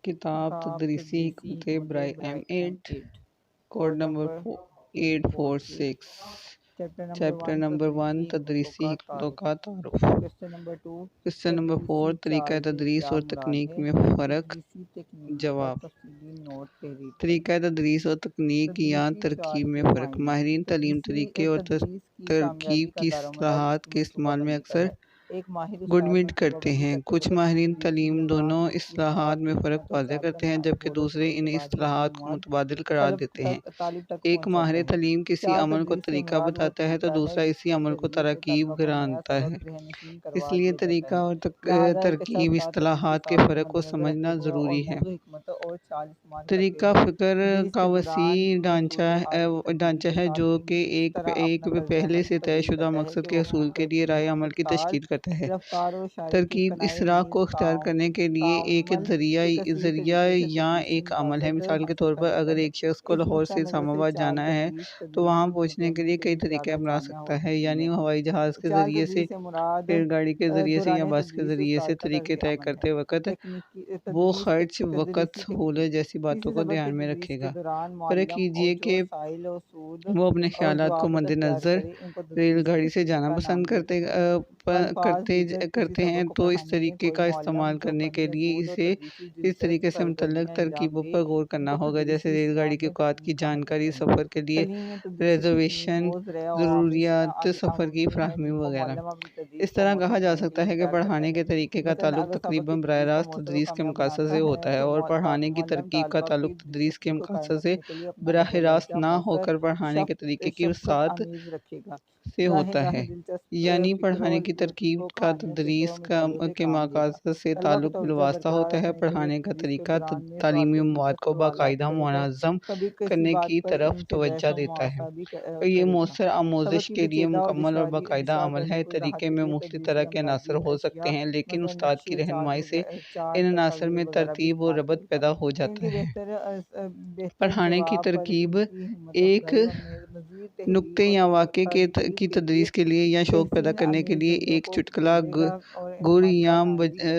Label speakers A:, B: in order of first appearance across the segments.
A: کتاب تدریسی حکمت برائے M8 code number 846 chapter number 1 تدریسی حکمتوں کا تعارف۔ کوسچن نمبر 4 طریقہ تدریس اور تکنیک میں فرق۔ جواب: طریقہ تدریس اور تکنیک یا ترکیب میں فرق۔ ماہرین تعلیم طریقے اور ترکیب کی اصطلاحات کے استعمال میں اکثر گڈمٹ کرتے ہیں۔ کچھ ماہرین تعلیم دونوں اصطلاحات میں فرق واضح کرتے ہیں، جبکہ دوسرے ان اصطلاحات کو متبادل قرار دیتے ہیں۔ ایک ماہر تعلیم کسی عمل کو طریقہ بتاتا ہے تو دوسرا اسی عمل کو ترکیب گرانتا ہے۔ اس لیے طریقہ اور ترکیب اصطلاحات کے فرق کو سمجھنا ضروری ہے۔ طریقہ فکر کا وسیع ڈھانچہ ہے جو کہ ایک پہلے سے طے شدہ مقصد کے حصول کے لیے راہ عمل کی تشکیل کرتا ہے۔ ترکیب اس راہ کو اختیار کرنے کے لیے ایک ذریعہ یا ایک عمل ہے۔ مثال کے طور پر اگر ایک شخص کو لاہور سے اسلام آباد جانا ہے تو وہاں پہنچنے کے لیے کئی طریقے اپنا سکتا ہے، یعنی وہ ہوائی جہاز کے ذریعے سے، ریل گاڑی کے ذریعے سے یا بس کے ذریعے سے۔ طریقے طے کرتے وقت وہ خرچ، وقت، سہولت جیسی باتوں کو دھیان میں رکھے گا۔ فرض کیجیے کہ وہ اپنے خیالات کو مد نظر ریل گاڑی سے جانا پسند کرتے ہیں تو اس طریقے کا استعمال کرنے کے لیے اسے اس طریقے سے متعلق ترکیبوں پر غور کرنا ہوگا، جیسے ریل گاڑی کے اوقات کی جانکاری، سفر کے لیے ریزرویشن، ضروریات سفر کی فراہمی وغیرہ۔ اس طرح کہا جا سکتا ہے کہ پڑھانے کے طریقے کا تعلق تقریباً براہ راست تدریس کے مقاصد سے ہوتا ہے، اور پڑھانے کی ترکیب کا تعلق تدریس کے مقاصد سے براہ راست نہ ہو کر پڑھانے کے طریقے کی وسعت سے ہوتا ہے۔ یعنی پڑھانے کی ترکیب کا تدریس کے مقاصد سے تعلق بالواسطہ ہوتا ہے، پڑھانے کا طریقہ تعلیمی مواد کو باقاعدہ منظم کرنے کی طرف توجہ دیتا ہے۔ یہ مؤثر آموزش کے لیے مکمل اور باقاعدہ عمل ہے۔ طریقے میں مختلف طرح کے عناصر ہو سکتے ہیں، لیکن استاد کی رہنمائی سے ان عناصر میں ترتیب و ربط پیدا ہو جاتا ہے۔ پڑھانے کی ترکیب ایک نکتے یا واقعے کی تدریس کے لیے یا شوق پیدا کرنے کے لیے ایک چٹکلا، گر یا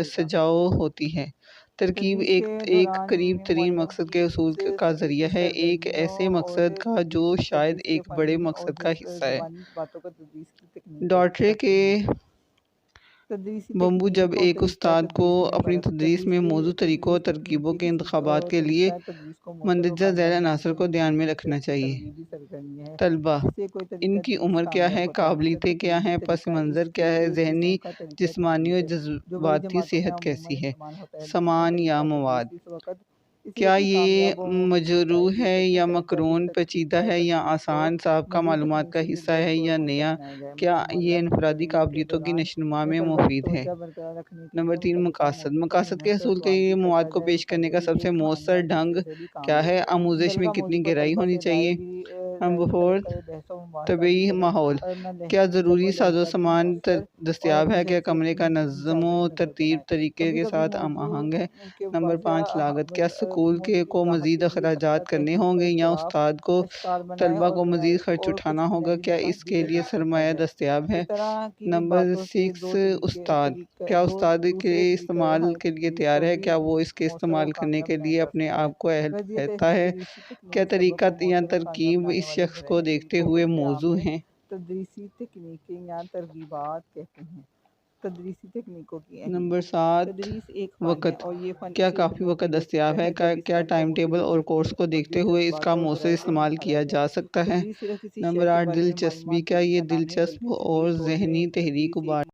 A: سجاؤ ہوتی ہے۔ ترکیب ایک قریب ترین مقصد کے حصول کا ذریعہ ہے، ایک ایسے مقصد کا جو شاید ایک بڑے مقصد کا حصہ ہے۔ ڈاٹرے کے بمبو جب ایک استاد کو اپنی تدریس میں موزوں، طریقوں اور ترکیبوں کے انتخاب کے لیے مندرجہ ذیل عناصر کو دھیان میں رکھنا چاہیے۔ طلبہ: ان کی عمر کیا ہے، قابلیتیں کیا ہیں، پس منظر کیا ہے، ذہنی، جسمانی اور جذباتی صحت کیسی ہے۔ سامان یا مواد: کیا یہ مجروح ہے یا مقرون، پیچیدہ ہے یا آسان، سابقہ معلومات کا حصہ ہے یا نیا، کیا یہ انفرادی قابلیتوں کی نشوونما میں مفید ہے۔ نمبر 3 مقاصد: مقاصد کے حصول کے لیے مواد کو پیش کرنے کا سب سے مؤثر ڈھنگ کیا ہے، آموزش میں کتنی گہرائی ہونی چاہیے۔ نمبر 4 طبعی ماحول: کیا ضروری سازوسامان دستیاب ہے، کیا کمرے کا نظم و ترتیب طریقے کے ساتھ ہم آہنگ ہے۔ نمبر 5 لاگت: کیا اسکول کو مزید اخراجات کرنے ہوں گے یا استاد کو طلبہ کو مزید خرچ اٹھانا ہوگا، کیا اس کے لیے سرمایہ دستیاب ہے۔ نمبر 6 استاد: کیا استاد کے استعمال کے لیے تیار ہے، کیا وہ اس کے استعمال کرنے کے لیے اپنے آپ کو اہل رہتا ہے، کیا طریقہ یا ترکیب اس شخص کو دیکھتے ہوئے موزوں ہیں۔ تدریسی تکنیکیں یا ترغیبات کہتے ہیں۔ تدریسی تکنیکوں کی نمبر 7 وقت: کیا کافی وقت دستیاب ہے، کیا ٹائم ٹیبل اور کورس کو دیکھتے ہوئے اس کا مؤثر استعمال کیا جا سکتا ہے۔ نمبر 8 دلچسپی: کیا یہ دلچسپ اور ذہنی تحریک ابھارنے